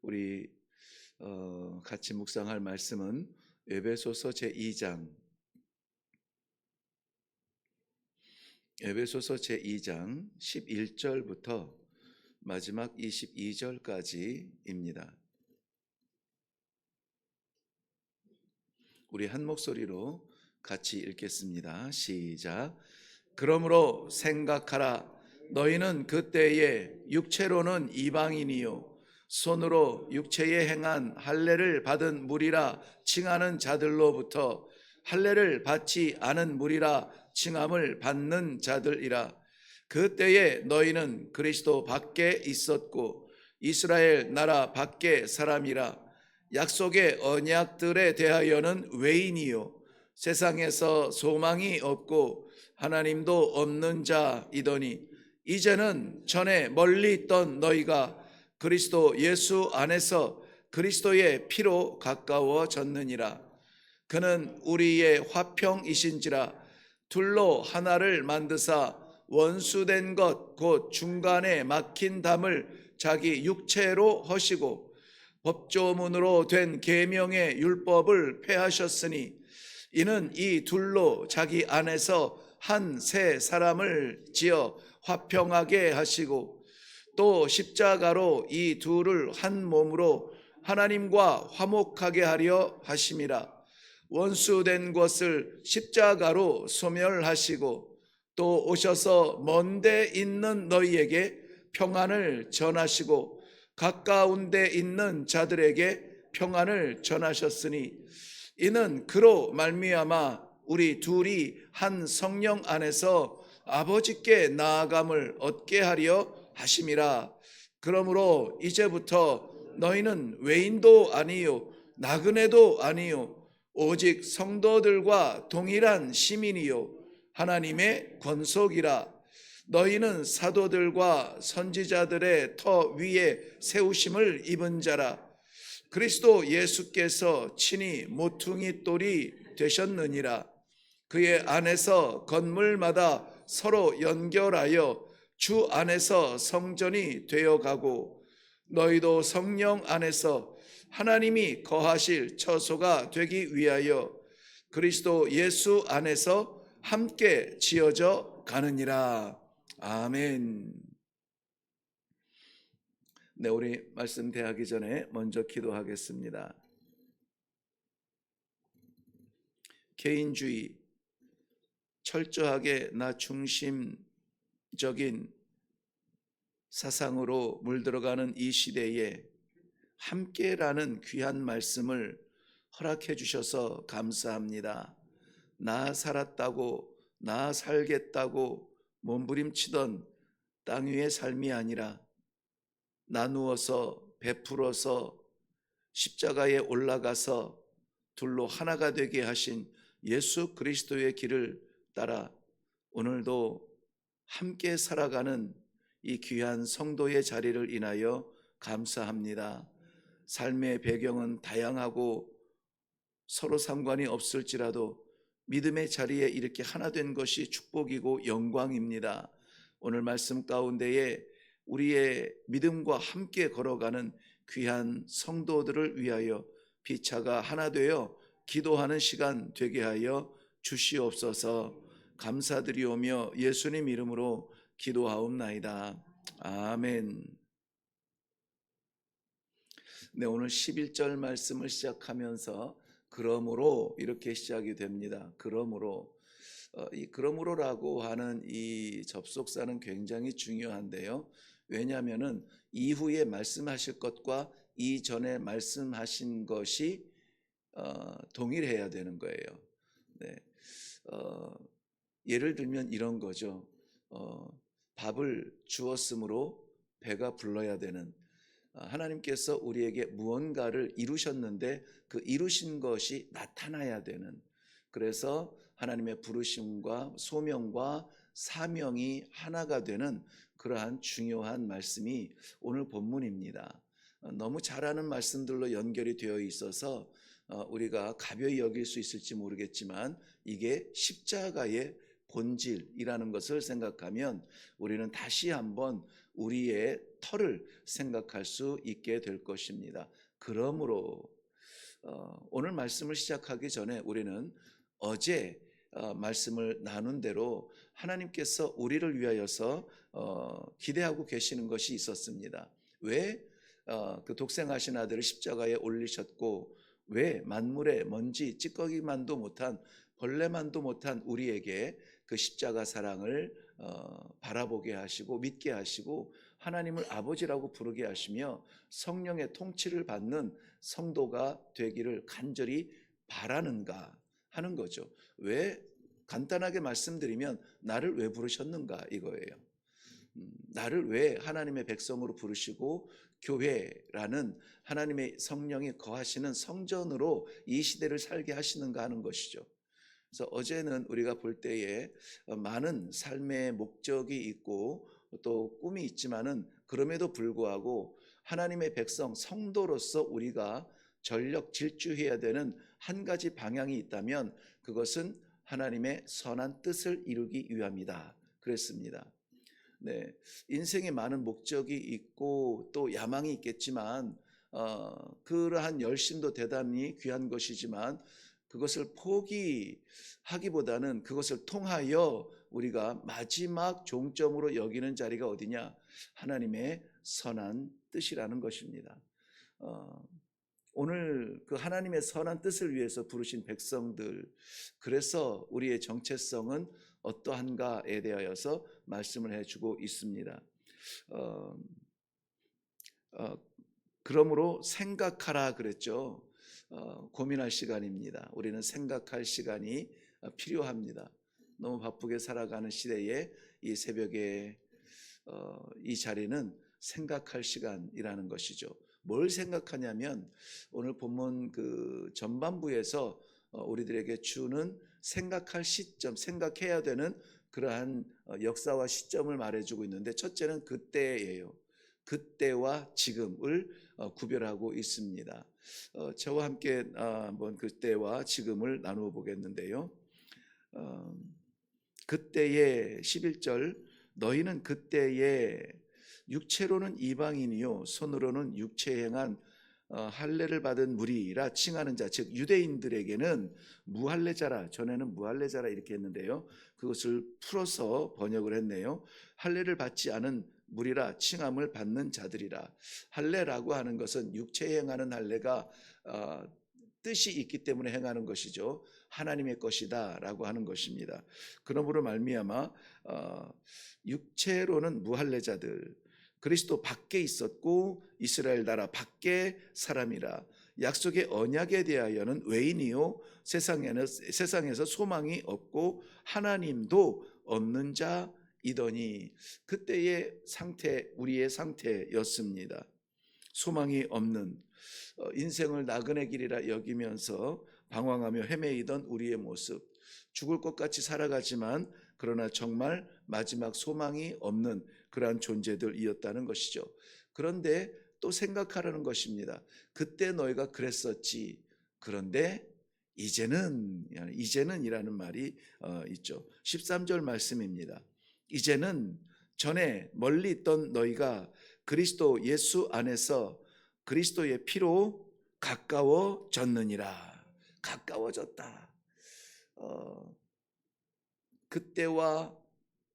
우리 같이 묵상할 말씀은 에베소서 제2장 에베소서 제2장 11절부터 마지막 22절까지입니다. 우리 한 목소리로 같이 읽겠습니다. 시작. 그러므로 생각하라. 너희는 그때에 육체로는 이방인이요 손으로 육체에 행한 할례를 받은 무리라 칭하는 자들로부터 할례를 받지 않은 무리라 칭함을 받는 자들이라. 그때에 너희는 그리스도 밖에 있었고 이스라엘 나라 밖에 사람이라. 약속의 언약들에 대하여는 외인이요 세상에서 소망이 없고 하나님도 없는 자이더니 이제는 전에 멀리 있던 너희가 그리스도 예수 안에서 그리스도의 피로 가까워졌느니라. 그는 우리의 화평이신지라 둘로 하나를 만드사 원수된 것 곧 중간에 막힌 담을 자기 육체로 허시고 법조문으로 된 계명의 율법을 폐하셨으니 이는 이 둘로 자기 안에서 한 새 사람을 지어 화평하게 하시고 또 십자가로 이 둘을 한 몸으로 하나님과 화목하게 하려 하심이라. 원수된 것을 십자가로 소멸하시고 또 오셔서 먼데 있는 너희에게 평안을 전하시고 가까운 데 있는 자들에게 평안을 전하셨으니 이는 그로 말미암아 우리 둘이 한 성령 안에서 아버지께 나아감을 얻게 하려 하심이라. 그러므로 이제부터 너희는 외인도 아니요 나그네도 아니요 오직 성도들과 동일한 시민이요 하나님의 권속이라. 너희는 사도들과 선지자들의 터 위에 세우심을 입은 자라. 그리스도 예수께서 친히 모퉁이 돌이 되셨느니라. 그의 안에서 건물마다 서로 연결하여 주 안에서 성전이 되어가고 너희도 성령 안에서 하나님이 거하실 처소가 되기 위하여 그리스도 예수 안에서 함께 지어져 가느니라. 아멘. 네, 우리 말씀 대하기 전에 먼저 기도하겠습니다. 개인주의, 철저하게 나 중심적인 사상으로 물들어가는 이 시대에 함께라는 귀한 말씀을 허락해 주셔서 감사합니다. 나 살았다고, 나 살겠다고 몸부림치던 땅 위의 삶이 아니라 나누어서 베풀어서 십자가에 올라가서 둘로 하나가 되게 하신 예수 그리스도의 길을 따라 오늘도 함께 살아가는 이 귀한 성도의 자리를 인하여 감사합니다. 삶의 배경은 다양하고 서로 상관이 없을지라도 믿음의 자리에 이렇게 하나 된 것이 축복이고 영광입니다. 오늘 말씀 가운데에 우리의 믿음과 함께 걸어가는 귀한 성도들을 위하여 피차가 하나 되어 기도하는 시간 되게 하여 주시옵소서. 감사드리오며 예수님 이름으로 기도하옵나이다. 아멘. 네, 오늘 11절 말씀을 시작하면서 그러므로 이렇게 시작이 됩니다. 그러므로 이 그러므로라고 하는 이 접속사는 굉장히 중요한데요. 왜냐하면은 이후에 말씀하실 것과 이전에 말씀하신 것이 동일해야 되는 거예요. 네, 예를 들면 이런 거죠. 밥을 주었으므로 배가 불러야 되는, 하나님께서 우리에게 무언가를 이루셨는데 그 이루신 것이 나타나야 되는, 그래서 하나님의 부르심과 소명과 사명이 하나가 되는 그러한 중요한 말씀이 오늘 본문입니다. 너무 잘하는 말씀들로 연결이 되어 있어서 우리가 가벼이 여길 수 있을지 모르겠지만 이게 십자가의 본질이라는 것을 생각하면 우리는 다시 한번 우리의 터를 생각할 수 있게 될 것입니다. 그러므로 오늘 말씀을 시작하기 전에 우리는 어제 말씀을 나눈 대로 하나님께서 우리를 위하여서 기대하고 계시는 것이 있었습니다. 왜 그 독생하신 아들을 십자가에 올리셨고 왜 만물의 먼지 찌꺼기만도 못한 벌레만도 못한 우리에게 그 십자가 사랑을 바라보게 하시고 믿게 하시고 하나님을 아버지라고 부르게 하시며 성령의 통치를 받는 성도가 되기를 간절히 바라는가 하는 거죠. 왜? 간단하게 말씀드리면 나를 왜 부르셨는가 이거예요. 나를 왜 하나님의 백성으로 부르시고 교회라는 하나님의 성령이 거하시는 성전으로 이 시대를 살게 하시는가 하는 것이죠. 그래서 어제는 우리가 볼 때에 많은 삶의 목적이 있고 또 꿈이 있지만은 그럼에도 불구하고 하나님의 백성 성도로서 우리가 전력 질주해야 되는 한 가지 방향이 있다면 그것은 하나님의 선한 뜻을 이루기 위함이다 그랬습니다. 네, 인생에 많은 목적이 있고 또 야망이 있겠지만 그러한 열심도 대단히 귀한 것이지만 그것을 포기하기보다는 그것을 통하여 우리가 마지막 종점으로 여기는 자리가 어디냐? 하나님의 선한 뜻이라는 것입니다. 오늘 그 하나님의 선한 뜻을 위해서 부르신 백성들, 그래서 우리의 정체성은 어떠한가에 대하여서 말씀을 해주고 있습니다. 그러므로 생각하라 그랬죠. 고민할 시간입니다. 우리는 생각할 시간이 필요합니다. 너무 바쁘게 살아가는 시대에 이 새벽에 이 자리는 생각할 시간이라는 것이죠. 뭘 생각하냐면 오늘 본문 그 전반부에서 우리들에게 주는 생각할 시점, 생각해야 되는 그러한 역사와 시점을 말해주고 있는데 첫째는 그때예요. 그때와 지금을 구별하고 있습니다. 저와 함께 한번 그때와 지금을 나누어 보겠는데요. 그때의 11절 너희는 그때에 육체로는 이방인이요 손으로는 육체에 행한 할례를 받은 무리라 칭하는 자, 즉 유대인들에게는 무할례자라, 전에는 무할례자라 이렇게 했는데요, 그것을 풀어서 번역을 했네요. 할례를 받지 않은 무리라 칭함을 받는 자들이라. 할례라고 하는 것은 육체에 행하는 할례가 뜻이 있기 때문에 행하는 것이죠. 하나님의 것이다 라고 하는 것입니다. 그러므로 말미암아 육체로는 무할례자들, 그리스도 밖에 있었고 이스라엘 나라 밖에 사람이라. 약속의 언약에 대하여는 외인이요 세상에서 소망이 없고 하나님도 없는 자이더니. 그때의 상태, 우리의 상태였습니다. 소망이 없는, 인생을 나그네 길이라 여기면서 방황하며 헤매이던 우리의 모습, 죽을 것 같이 살아가지만 그러나 정말 마지막 소망이 없는 그러한 존재들이었다는 것이죠. 그런데 또 생각하라는 것입니다. 그때 너희가 그랬었지. 그런데 이제는 이라는 말이 있죠. 13절 말씀입니다. 이제는 전에 멀리 있던 너희가 그리스도 예수 안에서 그리스도의 피로 가까워졌느니라. 가까워졌다. 그때와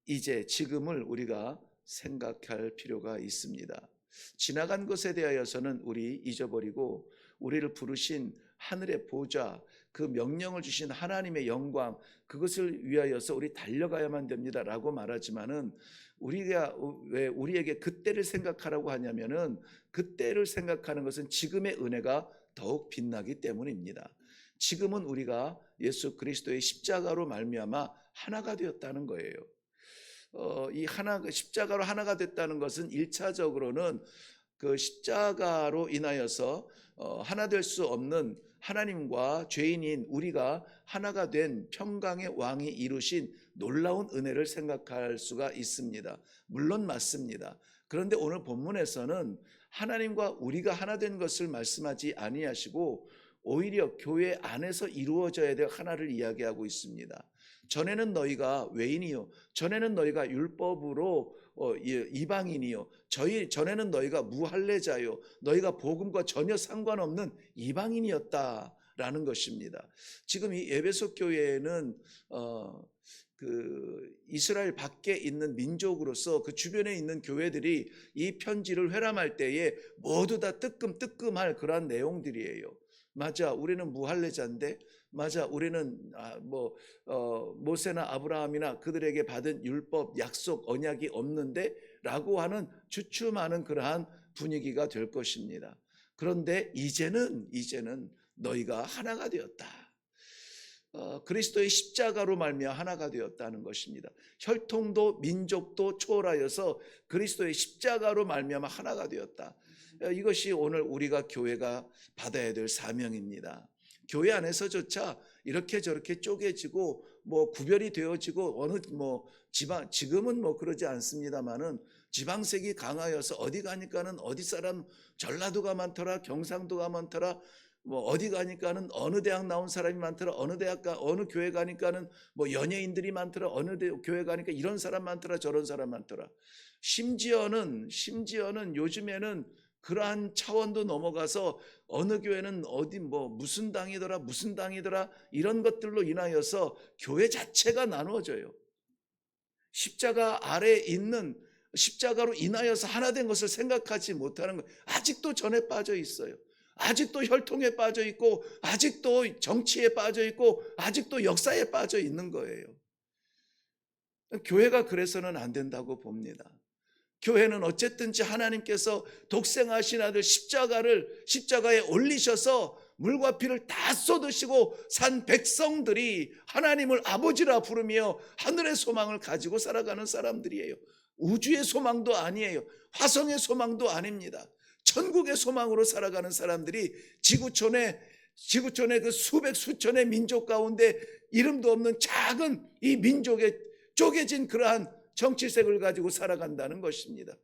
이제 지금을 우리가 생각할 필요가 있습니다. 지나간 것에 대하여서는 우리 잊어버리고 우리를 부르신 하늘의 보좌, 그 명령을 주신 하나님의 영광, 그것을 위하여서 우리 달려가야만 됩니다 라고 말하지만은 우리가 왜 우리에게 그때를 생각하라고 하냐면은 그때를 생각하는 것은 지금의 은혜가 더욱 빛나기 때문입니다. 지금은 우리가 예수 그리스도의 십자가로 말미암아 하나가 되었다는 거예요. 이 십자가로 하나가 됐다는 것은 1차적으로는 그 십자가로 인하여서 하나 될 수 없는 하나님과 죄인인 우리가 하나가 된 평강의 왕이 이루신 놀라운 은혜를 생각할 수가 있습니다. 물론 맞습니다. 그런데 오늘 본문에서는 하나님과 우리가 하나 된 것을 말씀하지 아니하시고 오히려 교회 안에서 이루어져야 될 하나를 이야기하고 있습니다. 전에는 너희가 외인이요, 전에는 너희가 율법으로 이방인이요, 전에는 너희가 무할례자요, 너희가 복음과 전혀 상관없는 이방인이었다라는 것입니다. 지금 이 에베소 교회는 그 이스라엘 밖에 있는 민족으로서 그 주변에 있는 교회들이 이 편지를 회람할 때에 모두 다 뜨끔뜨끔할 그러한 내용들이에요. 맞아, 우리는 무할례자인데, 맞아, 우리는 모세나 아브라함이나 그들에게 받은 율법, 약속, 언약이 없는데 라고 하는 주춤하는 그러한 분위기가 될 것입니다. 그런데 이제는 너희가 하나가 되었다. 그리스도의 십자가로 말미암아 하나가 되었다는 것입니다. 혈통도 민족도 초월하여서 그리스도의 십자가로 말미암아 하나가 되었다. 이것이 오늘 우리가 교회가 받아야 될 사명입니다. 교회 안에서조차 이렇게 저렇게 쪼개지고 구별이 되어지고 어느 지금은 그러지 않습니다만은 지방색이 강하여서 어디 가니까는 어디 사람, 전라도가 많더라, 경상도가 많더라, 어디 가니까는 어느 대학 나온 사람이 많더라, 어느 교회 가니까는 연예인들이 많더라, 교회 가니까 이런 사람 많더라, 저런 사람 많더라. 심지어는 요즘에는 그러한 차원도 넘어가서 어느 교회는 어디 무슨 당이더라 이런 것들로 인하여서 교회 자체가 나누어져요. 십자가 아래에 있는, 십자가로 인하여서 하나 된 것을 생각하지 못하는 것, 아직도 전에 빠져 있어요. 아직도 혈통에 빠져 있고, 아직도 정치에 빠져 있고, 아직도 역사에 빠져 있는 거예요. 교회가 그래서는 안 된다고 봅니다. 교회는 어쨌든지 하나님께서 독생하신 아들 십자가에 올리셔서 물과 피를 다 쏟으시고 산 백성들이 하나님을 아버지라 부르며 하늘의 소망을 가지고 살아가는 사람들이에요. 우주의 소망도 아니에요. 화성의 소망도 아닙니다. 천국의 소망으로 살아가는 사람들이 지구촌의 그 수천의 민족 가운데 이름도 없는 작은 이 민족에 쪼개진 그러한 정치색을 가지고 살아간다는 것입니다.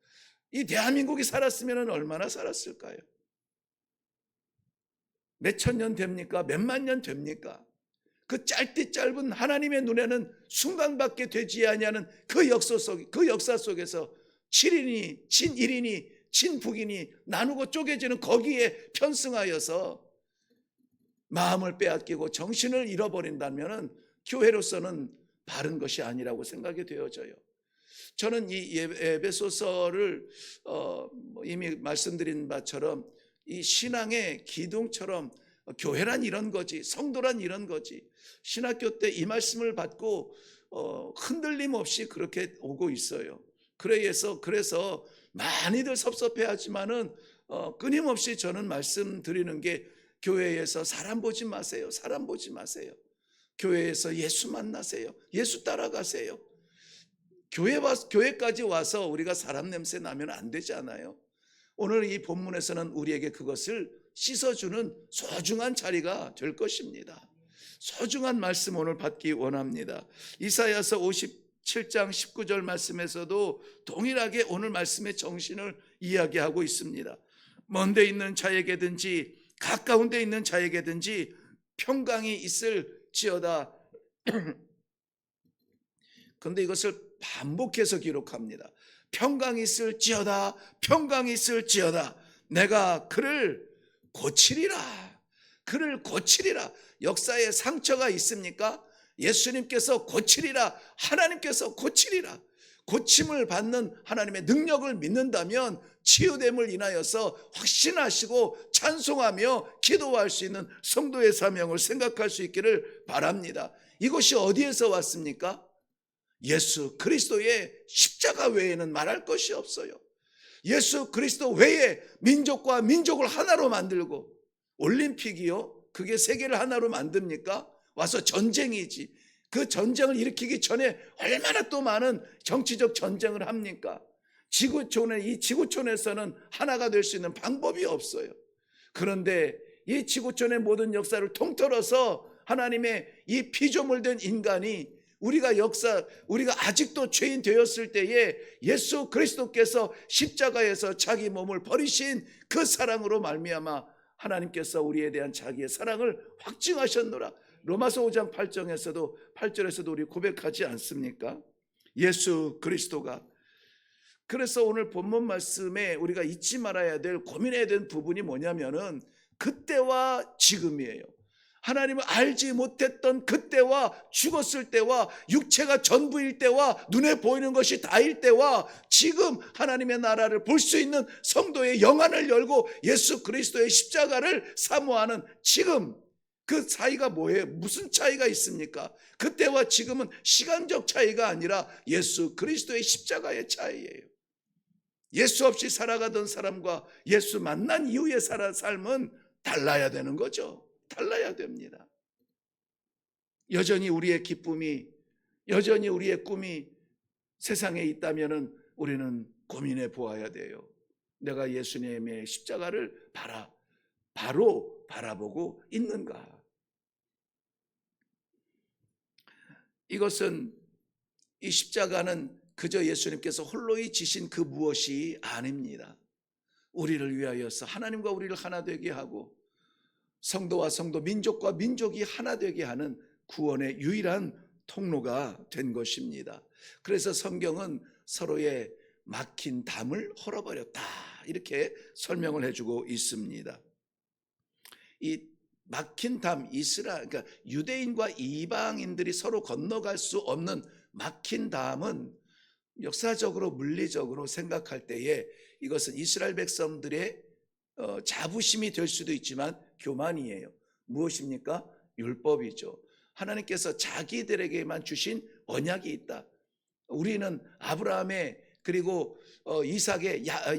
이 대한민국이 살았으면 얼마나 살았을까요? 몇천 년 됩니까? 몇만 년 됩니까? 그 짧은 하나님의 눈에는 순간밖에 되지 아니하는 그 역사 속에서 7인이 친일인이 친북인이 나누고 쪼개지는 거기에 편승하여서 마음을 빼앗기고 정신을 잃어버린다면 교회로서는 바른 것이 아니라고 생각이 되어져요. 저는 이 에베소서를 이미 말씀드린 바처럼 이 신앙의 기둥처럼 교회란 이런 거지, 성도란 이런 거지, 신학교 때 이 말씀을 받고 흔들림 없이 그렇게 오고 있어요. 그래서 많이들 섭섭해하지만은 끊임없이 저는 말씀드리는 게, 교회에서 사람 보지 마세요. 사람 보지 마세요. 교회에서 예수 만나세요. 예수 따라가세요. 교회까지 와서 우리가 사람 냄새 나면 안 되잖아요. 오늘 이 본문에서는 우리에게 그것을 씻어주는 소중한 자리가 될 것입니다. 소중한 말씀 오늘 받기 원합니다. 이사야서 57장 19절 말씀에서도 동일하게 오늘 말씀의 정신을 이야기하고 있습니다. 먼 데 있는 자에게든지 가까운 데 있는 자에게든지 평강이 있을지어다. 그런데 이것을 반복해서 기록합니다. 평강이 있을지어다, 평강이 있을지어다. 내가 그를 고치리라. 그를 고치리라. 역사에 상처가 있습니까? 예수님께서 고치리라. 하나님께서 고치리라. 고침을 받는 하나님의 능력을 믿는다면 치유됨을 인하여서 확신하시고 찬송하며 기도할 수 있는 성도의 사명을 생각할 수 있기를 바랍니다. 이것이 어디에서 왔습니까? 예수 그리스도의 십자가 외에는 말할 것이 없어요. 예수 그리스도 외에 민족과 민족을 하나로 만들고, 올림픽이요? 그게 세계를 하나로 만듭니까? 와서 전쟁이지. 그 전쟁을 일으키기 전에 얼마나 또 많은 정치적 전쟁을 합니까? 이 지구촌에서는 하나가 될 수 있는 방법이 없어요. 그런데 이 지구촌의 모든 역사를 통틀어서 하나님의 이 피조물된 인간이 우리가 아직도 죄인 되었을 때에 예수 그리스도께서 십자가에서 자기 몸을 버리신 그 사랑으로 말미암아 하나님께서 우리에 대한 자기의 사랑을 확증하셨노라. 로마서 5장 8절에서도 우리 고백하지 않습니까? 예수 그리스도가. 그래서 오늘 본문 말씀에 우리가 잊지 말아야 될, 고민해야 되는 부분이 뭐냐면은 그때와 지금이에요. 하나님을 알지 못했던 그때와, 죽었을 때와, 육체가 전부일 때와, 눈에 보이는 것이 다일 때와, 지금 하나님의 나라를 볼 수 있는 성도의 영안을 열고 예수 그리스도의 십자가를 사모하는 지금, 그 사이가 뭐예요? 무슨 차이가 있습니까? 그때와 지금은 시간적 차이가 아니라 예수 그리스도의 십자가의 차이예요. 예수 없이 살아가던 사람과 예수 만난 이후의 삶은 달라야 되는 거죠. 달라야 됩니다. 여전히 우리의 기쁨이, 여전히 우리의 꿈이 세상에 있다면 우리는 고민해 보아야 돼요. 내가 예수님의 십자가를 바로 바라보고 있는가? 이것은, 이 십자가는 그저 예수님께서 홀로이 지신 그 무엇이 아닙니다. 우리를 위하여서 하나님과 우리를 하나 되게 하고 성도와 성도, 민족과 민족이 하나 되게 하는 구원의 유일한 통로가 된 것입니다. 그래서 성경은 서로의 막힌 담을 헐어버렸다, 이렇게 설명을 해주고 있습니다. 이 막힌 담, 그러니까 유대인과 이방인들이 서로 건너갈 수 없는 막힌 담은 역사적으로, 물리적으로 생각할 때에 이것은 이스라엘 백성들의 자부심이 될 수도 있지만 교만이에요. 무엇입니까? 율법이죠. 하나님께서 자기들에게만 주신 언약이 있다. 우리는 아브라함의, 그리고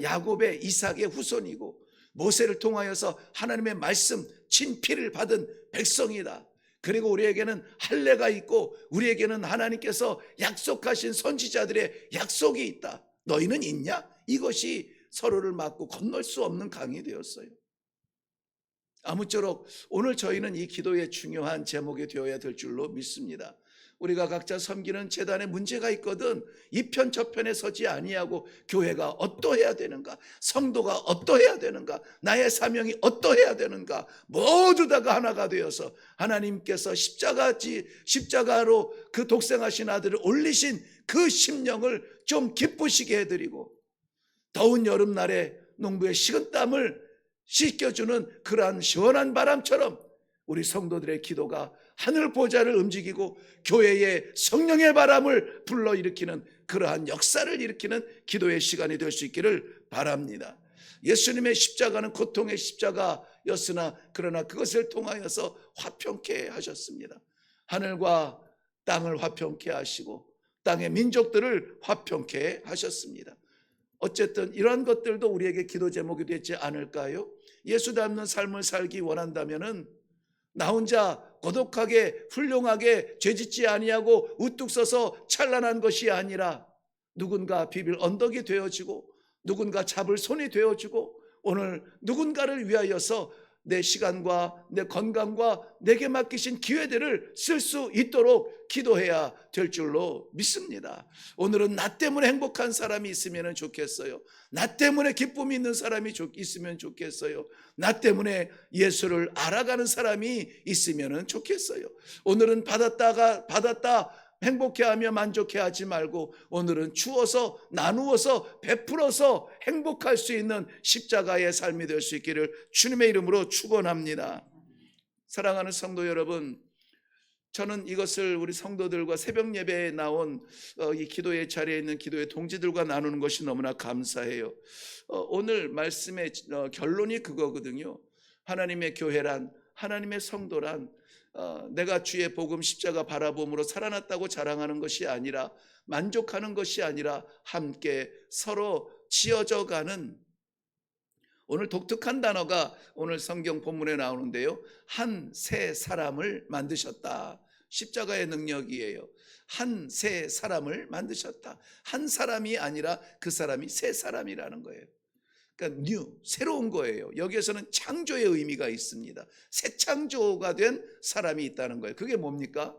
야곱의, 이삭의 후손이고 모세를 통하여서 하나님의 말씀, 친피를 받은 백성이다. 그리고 우리에게는 할례가 있고 우리에게는 하나님께서 약속하신 선지자들의 약속이 있다. 너희는 있냐? 이것이 서로를 막고 건널 수 없는 강이 되었어요. 아무쪼록 오늘 저희는 이 기도의 중요한 제목이 되어야 될 줄로 믿습니다. 우리가 각자 섬기는 제단에 문제가 있거든 이 편 저편에 서지 아니하고 교회가 어떠해야 되는가, 성도가 어떠해야 되는가, 나의 사명이 어떠해야 되는가, 모두 다가 하나가 되어서 하나님께서 십자가로 그 독생하신 아들을 올리신 그 심령을 좀 기쁘시게 해드리고, 더운 여름날에 농부의 식은땀을 씻겨주는 그러한 시원한 바람처럼 우리 성도들의 기도가 하늘 보좌를 움직이고 교회의 성령의 바람을 불러일으키는 그러한 역사를 일으키는 기도의 시간이 될 수 있기를 바랍니다. 예수님의 십자가는 고통의 십자가였으나 그러나 그것을 통하여서 화평케 하셨습니다. 하늘과 땅을 화평케 하시고 땅의 민족들을 화평케 하셨습니다. 어쨌든 이러한 것들도 우리에게 기도 제목이 되지 않을까요? 예수 닮는 삶을 살기 원한다면은 나 혼자 고독하게 훌륭하게 죄짓지 아니하고 우뚝 서서 찬란한 것이 아니라 누군가 비빌 언덕이 되어지고 누군가 잡을 손이 되어지고 오늘 누군가를 위하여서 내 시간과 내 건강과 내게 맡기신 기회들을 쓸 수 있도록 기도해야 될 줄로 믿습니다. 오늘은 나 때문에 행복한 사람이 있으면 좋겠어요. 나 때문에 기쁨이 있는 사람이 있으면 좋겠어요. 나 때문에 예수를 알아가는 사람이 있으면 좋겠어요. 오늘은 받았다 행복해하며 만족해하지 말고 오늘은 주어서 나누어서 베풀어서 행복할 수 있는 십자가의 삶이 될 수 있기를 주님의 이름으로 축원합니다. 사랑하는 성도 여러분, 저는 이것을 우리 성도들과 새벽 예배에 나온 이 기도의 자리에 있는 기도의 동지들과 나누는 것이 너무나 감사해요. 오늘 말씀의 결론이 그거거든요. 하나님의 교회란, 하나님의 성도란 내가 주의 복음 십자가 바라봄으로 살아났다고 자랑하는 것이 아니라, 만족하는 것이 아니라 함께 서로 지어져 가는, 오늘 독특한 단어가 오늘 성경 본문에 나오는데요, 한 새 사람을 만드셨다. 십자가의 능력이에요. 한 새 사람을 만드셨다. 한 사람이 아니라 그 사람이 새 사람이라는 거예요. 그러니까 새로운 거예요. 여기에서는 창조의 의미가 있습니다. 새 창조가 된 사람이 있다는 거예요. 그게 뭡니까?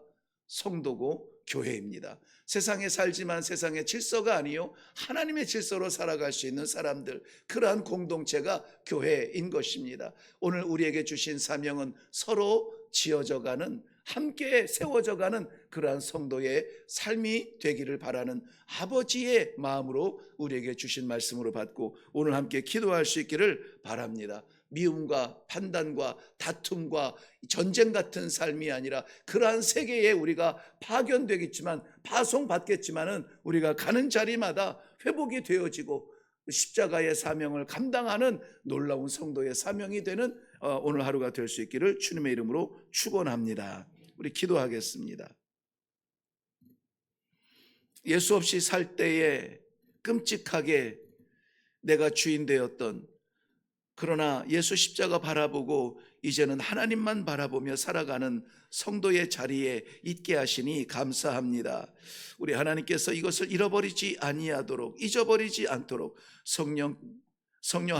성도고 교회입니다. 세상에 살지만 세상의 질서가 아니요 하나님의 질서로 살아갈 수 있는 사람들, 그러한 공동체가 교회인 것입니다. 오늘 우리에게 주신 사명은 서로 지어져가는 함께 세워져가는 그러한 성도의 삶이 되기를 바라는 아버지의 마음으로 우리에게 주신 말씀으로 받고 오늘 함께 기도할 수 있기를 바랍니다. 미움과 판단과 다툼과 전쟁 같은 삶이 아니라 그러한 세계에 우리가 파견되겠지만 파송받겠지만은 우리가 가는 자리마다 회복이 되어지고 십자가의 사명을 감당하는 놀라운 성도의 사명이 되는 오늘 하루가 될 수 있기를 주님의 이름으로 축원합니다. 우리 기도하겠습니다. 예수 없이 살 때에 끔찍하게 내가 주인 되었던, 그러나 예수 십자가 바라보고 이제는 하나님만 바라보며 살아가는 성도의 자리에 있게 하시니 감사합니다. 우리 하나님께서 이것을 잃어버리지 아니하도록, 잊어버리지 않도록 성령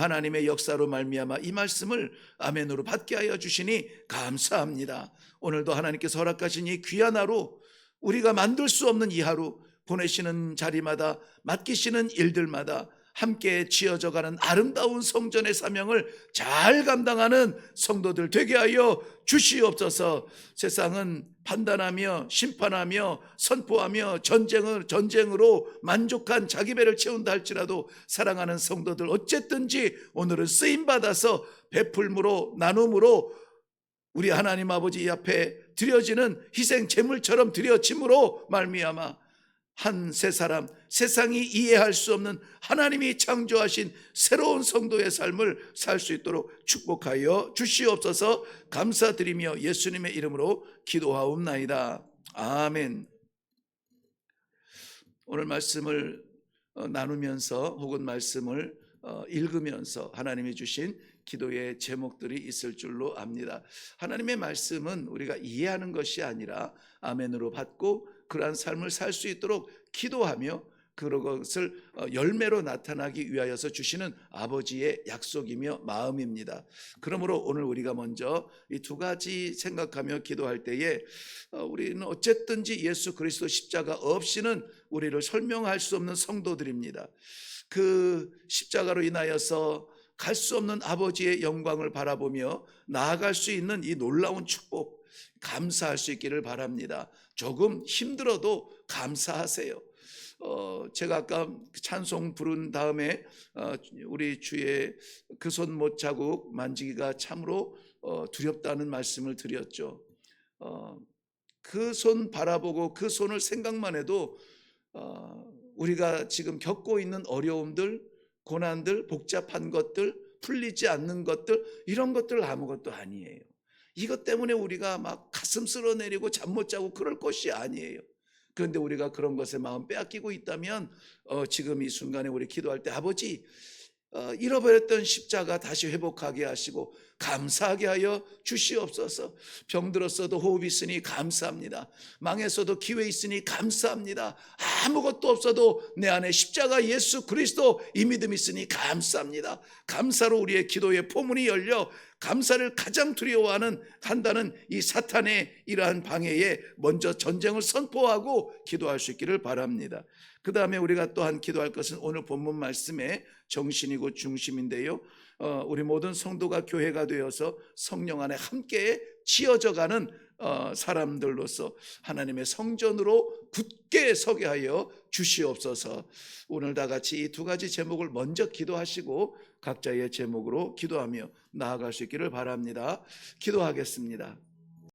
하나님의 역사로 말미암아 이 말씀을 아멘으로 받게 하여 주시니 감사합니다. 오늘도 하나님께서 허락하신 이 귀한 하루, 우리가 만들 수 없는 이 하루, 보내시는 자리마다 맡기시는 일들마다 함께 지어져가는 아름다운 성전의 사명을 잘 감당하는 성도들 되게 하여 주시옵소서. 세상은 판단하며 심판하며 선포하며 전쟁으로 만족한 자기 배를 채운다 할지라도 사랑하는 성도들 어쨌든지 오늘은 쓰임받아서 베풀므로 나눔으로 우리 하나님 아버지 앞에 드려지는 희생 제물처럼 드려짐으로 말미암아 한 세 사람, 세상이 이해할 수 없는 하나님이 창조하신 새로운 성도의 삶을 살 수 있도록 축복하여 주시옵소서. 감사드리며 예수님의 이름으로 기도하옵나이다. 아멘. 오늘 말씀을 나누면서 혹은 말씀을 읽으면서 하나님이 주신 기도의 제목들이 있을 줄로 압니다. 하나님의 말씀은 우리가 이해하는 것이 아니라 아멘으로 받고 그러한 삶을 살 수 있도록 기도하며 그것을 열매로 나타나기 위하여서 주시는 아버지의 약속이며 마음입니다. 그러므로 오늘 우리가 먼저 이 두 가지 생각하며 기도할 때에 우리는 어쨌든지 예수 그리스도 십자가 없이는 우리를 설명할 수 없는 성도들입니다. 그 십자가로 인하여서 갈 수 없는 아버지의 영광을 바라보며 나아갈 수 있는 이 놀라운 축복, 감사할 수 있기를 바랍니다. 조금 힘들어도 감사하세요. 제가 아까 찬송 부른 다음에 우리 주의 그 손 못 자국 만지기가 참으로 두렵다는 말씀을 드렸죠. 그 손 바라보고 그 손을 생각만 해도 우리가 지금 겪고 있는 어려움들, 고난들, 복잡한 것들, 풀리지 않는 것들, 이런 것들 아무것도 아니에요. 이것 때문에 우리가 막 가슴 쓸어내리고 잠 못 자고 그럴 것이 아니에요. 그런데 우리가 그런 것에 마음 빼앗기고 있다면 지금 이 순간에 우리 기도할 때 아버지 잃어버렸던 십자가 다시 회복하게 하시고 감사하게 하여 주시옵소서. 병들었어도 호흡이 있으니 감사합니다. 망했어도 기회 있으니 감사합니다. 아무것도 없어도 내 안에 십자가 예수 그리스도 이 믿음이 있으니 감사합니다. 감사로 우리의 기도의 포문이 열려 감사를 가장 두려워한다는 이 사탄의 이러한 방해에 먼저 전쟁을 선포하고 기도할 수 있기를 바랍니다. 그 다음에 우리가 또한 기도할 것은 오늘 본문 말씀의 정신이고 중심인데요, 우리 모든 성도가 교회가 되어서 성령 안에 함께 지어져가는 사람들로서 하나님의 성전으로 굳게 서게 하여 주시옵소서. 오늘 다 같이 이 두 가지 제목을 먼저 기도하시고 각자의 제목으로 기도하며 나아갈 수 있기를 바랍니다. 기도하겠습니다.